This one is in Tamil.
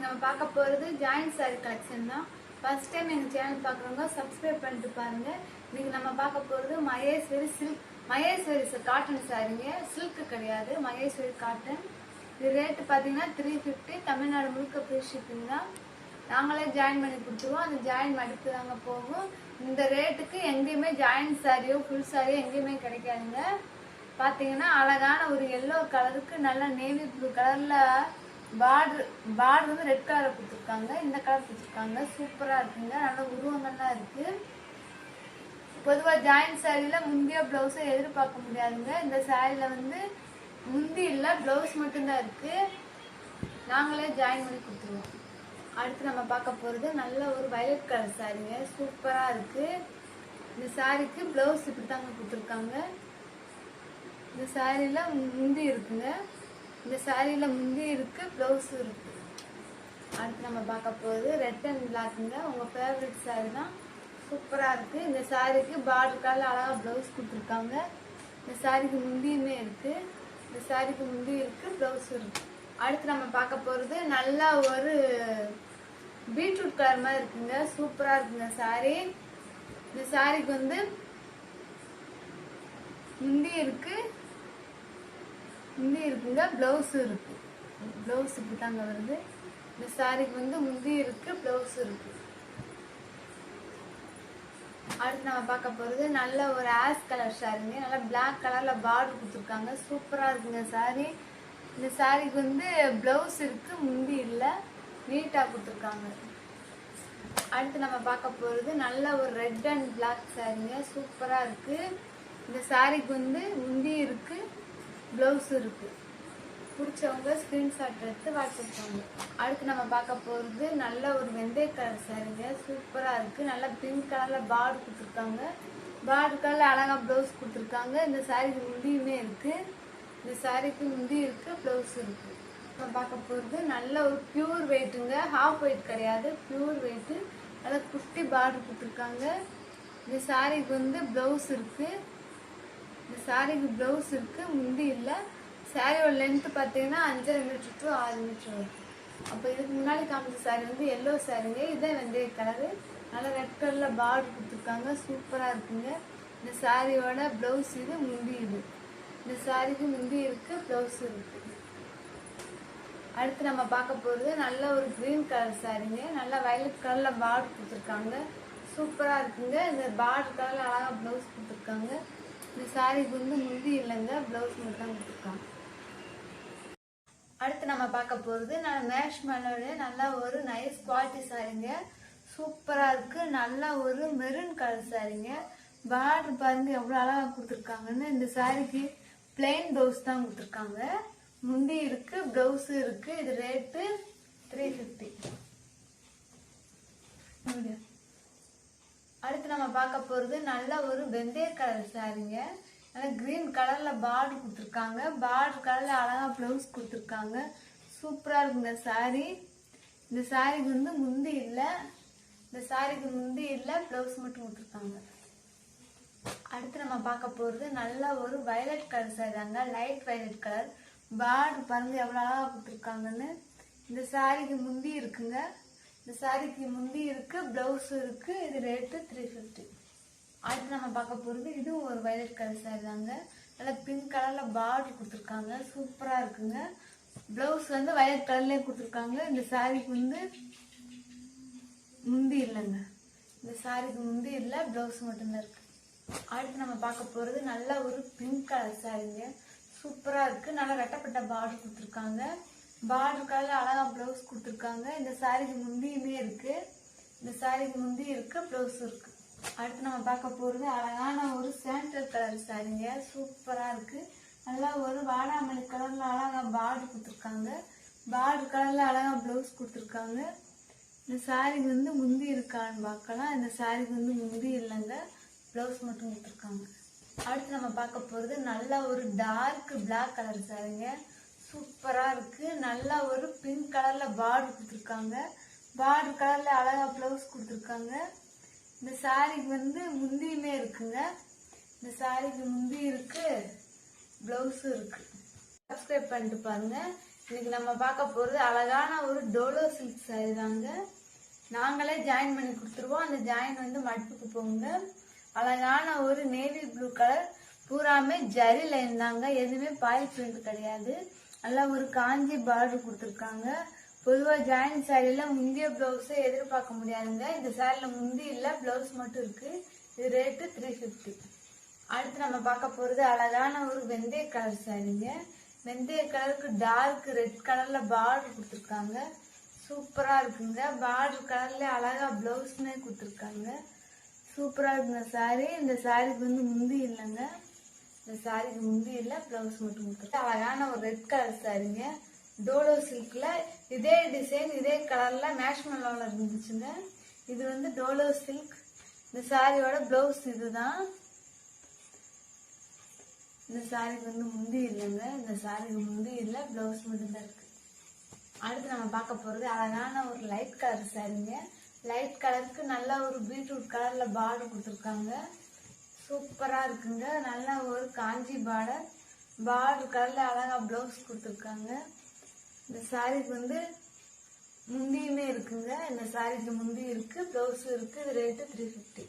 நம்ம பார்க்க போகிறது ஜாயின்ட் சாரி கலெக்ஷன் தான். ஃபர்ஸ்ட் டைம் எங்கள் சேனல் பார்க்குறவங்க சப்ஸ்கிரைப் பண்ணிட்டு பாருங்க. இன்னைக்கு நம்ம பார்க்க போகிறது மகேஸ்வரி சில்க். மகேஸ்வரி காட்டன் சாரிங்க, சில்க் கிடையாது, மகேஸ்வரி காட்டன். இது ரேட்டு பார்த்தீங்கன்னா 350. தமிழ்நாடு முழுக்க ஃப்ரீ ஷிப்பிங் தான். நாங்களே ஜாயின் பண்ணி கொடுத்துருவோம். அந்த ஜாயின் மடிப்பு தாங்க போகும். இந்த ரேட்டுக்கு எங்கேயுமே ஜாயின்ட் சாரியோ ஃபுல் சாரியோ எங்கேயுமே கிடைக்காதுங்க. பார்த்தீங்கன்னா அழகான ஒரு எல்லோ கலருக்கு நல்ல நேவி ப்ளூ கலரில் பார்டர் வந்து ரெட் கலரை கொடுத்துருக்காங்க. இந்த கலர் கொடுத்துருக்காங்க. சூப்பராக இருக்குங்க. நல்ல உருவங்கள்லாம் இருக்குது. பொதுவாக ஜாயின்ட் சாரியில் முந்திய ப்ளவுஸை எதிர்பார்க்க முடியாதுங்க. இந்த சாரியில் வந்து முந்தி இல்லை, ப்ளவுஸ் மட்டும்தான் இருக்குது. நாங்களே ஜாயின் பண்ணி கொடுத்துருவோம். அடுத்து நம்ம பார்க்க போகிறது நல்ல ஒரு வயலட் கலர் சாரிங்க. சூப்பராக இருக்குது. இந்த சாரிக்கு ப்ளவுஸ் இப்படி தாங்க கொடுத்துருக்காங்க. இந்த சாரியில் முந்தி இருக்குங்க. இந்த சாரியில் முந்தி இருக்கு, ப்ளவுஸ் இருக்கு. அடுத்து நம்ம பார்க்க போகிறது ரெட் அண்ட் பிளாக்குங்க. உங்கள் ஃபேவரட் சாரி தான். சூப்பராக இருக்குது. இந்த சாரிக்கு பார்டருக்கால அழகாக ப்ளவுஸ் கொடுத்துருக்காங்க. இந்த சாரிக்கு முந்தியுமே இருக்குது. இந்த சாரிக்கு முந்தி இருக்குது, ப்ளவுஸ் இருக்குது. அடுத்து நம்ம பார்க்க போகிறது நல்லா ஒரு பீட்ரூட் கலர் மாதிரி இருக்குங்க. சூப்பராக இருக்குங்க சாரி. இந்த சாரிக்கு வந்து முந்தி இருக்குது, முந்தி இருக்குங்க, ப்ளவுஸ் இருக்கு. ப்ளவுஸ் இப்படி தாங்க வருது. இந்த சாரிக்கு வந்து முந்தி இருக்கு, ப்ளவுஸ் இருக்கு. அடுத்து நம்ம பார்க்க போகிறது நல்ல ஒரு ஆஷ் கலர் சாரிங்க. நல்லா பிளாக் கலரில் பார்டர் கொடுத்துருக்காங்க. சூப்பராக இருக்குங்க சாரி. இந்த சாரிக்கு வந்து ப்ளவுஸ் இருக்கு, முந்தி இல்லை, நீட்டாக கொடுத்துருக்காங்க. அடுத்து நம்ம பார்க்க போகிறது நல்ல ஒரு ரெட் அண்ட் பிளாக் சாரிங்க. சூப்பராக இருக்குது. இந்த சாரிக்கு வந்து முந்தி இருக்குது, ப்ளவுஸ் இருக்குது. பிடிச்சவங்க ஸ்க்ரீன்ஷாட் எடுத்து வாட்ஸ்அப் பண்ணுங்க. அடுத்து நம்ம பார்க்க போகிறது நல்ல ஒரு வெந்தய கலர் சாரிங்க. சூப்பராக இருக்குது. நல்லா பிங்க் கலரில் பார்டர் கொடுத்துருக்காங்க. பார்டர் கலரில் அழகாக ப்ளவுஸ் கொடுத்துருக்காங்க. இந்த சாரிக்கு முந்தியுமே இருக்குது. இந்த சாரிக்கு முந்தி இருக்குது, ப்ளவுஸ் இருக்குது. நம்ம பார்க்க போகிறது நல்ல ஒரு பியூர் வெயிட்டுங்க. ஹாஃப் வெயிட் கிடையாது, பியூர் வெயிட்டு. நல்லா குட்டி பார்டர் கொடுத்துருக்காங்க. இந்த சாரிக்கு வந்து ப்ளவுஸ் இருக்குது. இந்த சாரிக்கு ப்ளவுஸ் இருக்குது, முந்தி இல்லை. சாரியோட லென்த்து பார்த்தீங்கன்னா 5.5 மீட்டர் டு 6 மீட்டர் வரும். அப்போ இதுக்கு முன்னாடி காமிச்ச சாரி வந்து எல்லோ சாரிங்க. இதே வெந்தய கலரு. நல்லா ரெட் கலரில் பார்டர் கொடுத்துருக்காங்க. சூப்பராக இருக்குங்க. இந்த சாரியோட ப்ளவுஸ் இது, முந்தி இது. இந்த சாரிக்கு முந்தி இருக்குது, ப்ளவுஸ் இருக்குது. அடுத்து நம்ம பார்க்க போகிறது நல்ல ஒரு க்ரீன் கலர் சாரிங்க. நல்லா வயலட் கலரில் பார்டர் கொடுத்துருக்காங்க. சூப்பராக இருக்குங்க. இந்த பார்டர் கலரில் அழகாக ப்ளவுஸ் கொடுத்துருக்காங்க. இந்த சாரிக்கு வந்து முந்தி இல்லைங்க, ப்ளவுஸ் மட்டும் தான் கொடுத்துருக்காங்க. அடுத்து நம்ம பார்க்க போகிறது நல்ல மேஷ் மேலோட நல்ல ஒரு நைஸ் குவாலிட்டி சாரிங்க. சூப்பராக இருக்குது. நல்ல ஒரு மெரூன் கலர் சாரிங்க. பார்டர் பாருங்க எவ்வளோ அழகாக கொடுத்துருக்காங்கன்னு. இந்த சாரிக்கு பிளெயின் ப்ளவுஸ் தான் கொடுத்துருக்காங்க. முந்தி இருக்குது, ப்ளவுஸு இருக்குது. இது ரேட்டு 350. அடுத்து நம்ம பார்க்க போகிறது நல்ல ஒரு வெந்தய கலர் சாரிங்க. நல்லா கிரீன் கலரில் பார்டர் கொடுத்துருக்காங்க. பார்டர் கலரில் அழகாக ப்ளவுஸ் கொடுத்துருக்காங்க. சூப்பராக இருக்குங்க சாரி. இந்த சாரிக்கு வந்து முந்தி இல்லை. இந்த சாரிக்கு முந்தி இல்லை, ப்ளவுஸ் மட்டும் கொடுத்துருக்காங்க. அடுத்து நம்ம பார்க்க போகிறது நல்ல ஒரு வயலட் கலர் சாரி தாங்க. Light violet colour. பார்டர் பாருங்க எவ்வளோ அழகாக கொடுத்துருக்காங்கன்னு. இந்த சாரிக்கு முந்தி இருக்குங்க. இந்த சாரிக்கு முந்தி இருக்கு, ப்ளவுஸ் இருக்கு. இது ரேட்டு 350. அடுத்து நம்ம பார்க்க போகிறது இதுவும் ஒரு வயலட் கலர் சாரி தாங்க. நல்லா பிங்க் கலரில் பார்டர் கொடுத்துருக்காங்க. சூப்பராக இருக்குங்க. ப்ளவுஸ் வந்து வயலட் கலர்லேயே கொடுத்துருக்காங்க. இந்த சாரிக்கு வந்து முந்தி இல்லைங்க. இந்த சாரிக்கு முந்தி இல்லை, ப்ளவுஸ் மட்டும்தான் இருக்கு. அடுத்து நம்ம பார்க்க போகிறது நல்ல ஒரு பிங்க் கலர் சாரிங்க. சூப்பராக இருக்குது. நல்லா வெட்டப்பட்ட பார்டர் கொடுத்துருக்காங்க. பார்டர் கலரில் அழகாக ப்ளவுஸ் கொடுத்துருக்காங்க. இந்த சாரிக்கு முந்தியுமே இருக்குது. இந்த சாரிக்கு முந்தி இருக்குது, ப்ளவுஸ் இருக்குது. அடுத்து நம்ம பார்க்க போகிறது அழகான ஒரு சாண்டல் கலர் சாரிங்க. சூப்பராக இருக்குது. நல்லா ஒரு வாடாமல்லி கலரில் அழகாக பார்டர் கொடுத்துருக்காங்க. பார்டர் கலரில் அழகாக ப்ளவுஸ் கொடுத்துருக்காங்க. இந்த சாரிக்கு வந்து முந்தி இருக்கான்னு பார்க்கலாம். இந்த சாரிக்கு வந்து முந்தி இல்லைங்க, ப்ளவுஸ் மட்டும் கொடுத்துருக்காங்க. அடுத்து நம்ம பார்க்க போகிறது நல்ல ஒரு டார்க் பிளாக் கலர் சாரிங்க. சூப்பராக இருக்குது. நல்லா ஒரு பிங்க் கலரில் பார்டர் கொடுத்துருக்காங்க. பார்டர் கலரில் அழகாக ப்ளவுஸ் கொடுத்துருக்காங்க. இந்த சாரிக்கு வந்து முந்தியுமே இருக்குங்க. இந்த சாரிக்கு முந்தி இருக்குது, ப்ளவுஸும் இருக்குது. சப்ஸ்கிரைப் பண்ணிட்டு பாருங்கள். இன்னைக்கு நம்ம பார்க்க போறது அழகான ஒரு டோலோ சில்க் saree தாங்க. நாங்களே ஜாயின் பண்ணி கொடுத்துருவோம். அந்த ஜாயின் வந்து மடுப்புக்கு போங்க. அழகான ஒரு நேவி ப்ளூ கலர், பூராமே ஜரி லைன் தாங்க, எதுவுமே பாய் பிரிண்ட் கிடையாது. நல்லா ஒரு காஞ்சி பார்டர் கொடுத்துருக்காங்க. பொதுவாக ஜாயின் சாரியில முந்திய பிளவுஸை எதிர்பார்க்க முடியாதுங்க. இந்த சாரியில முந்தி இல்லை, பிளவுஸ் மட்டும் இருக்கு. இது ரேட்டு 350. அடுத்து நம்ம பார்க்க போறது அழகான ஒரு வெந்தய கலர் சாரிங்க. வெந்தய கலருக்கு டார்க் ரெட் கலர்ல பார்டர் கொடுத்துருக்காங்க. சூப்பரா இருக்குங்க. பார்டர் கலர்ல அழகா பிளவுஸ்மே கொடுத்துருக்காங்க. சூப்பரா இருக்குங்க சாரி. இந்த சாரிக்கு வந்து முந்தி இல்லைங்க. இந்த சாரிக்கு முந்தி இல்லை, பிளவுஸ் மட்டும் கொடுத்துருக்காங்க. அழகான ஒரு ரெட் கலர் சாரிங்க. டோலோ சில்க்ல இதே டிசைன் இதே கலர்ல மேஷ்மெல்லோல இருந்துச்சுங்க. இது வந்து டோலோ சில்க். இந்த சாரியோட பிளவுஸ் இதுதான். இந்த சாரிக்கு வந்து முந்தி இல்லைங்க. இந்த சாரிக்கு முந்தி இல்லை, பிளவுஸ் மட்டும் தான் இருக்கு. அடுத்து நம்ம பார்க்க போறது அழகான ஒரு லைட் கலர் சாரிங்க. லைட் கலருக்கு நல்ல ஒரு பீட்ரூட் கலர்ல பார்டர் கொடுத்துருக்காங்க. சூப்பரா இருக்குங்க. நல்ல ஒரு காஞ்சி பார்டர் கலர்ல அழகா பிளவுஸ் கொடுத்துருக்காங்க. இந்த சாரிக்கு வந்து முந்தியுமே இருக்குங்க. இந்த சாரிக்கு முந்தி இருக்கு, பிளவுஸும் இருக்கு. இது ரேட்டு 350.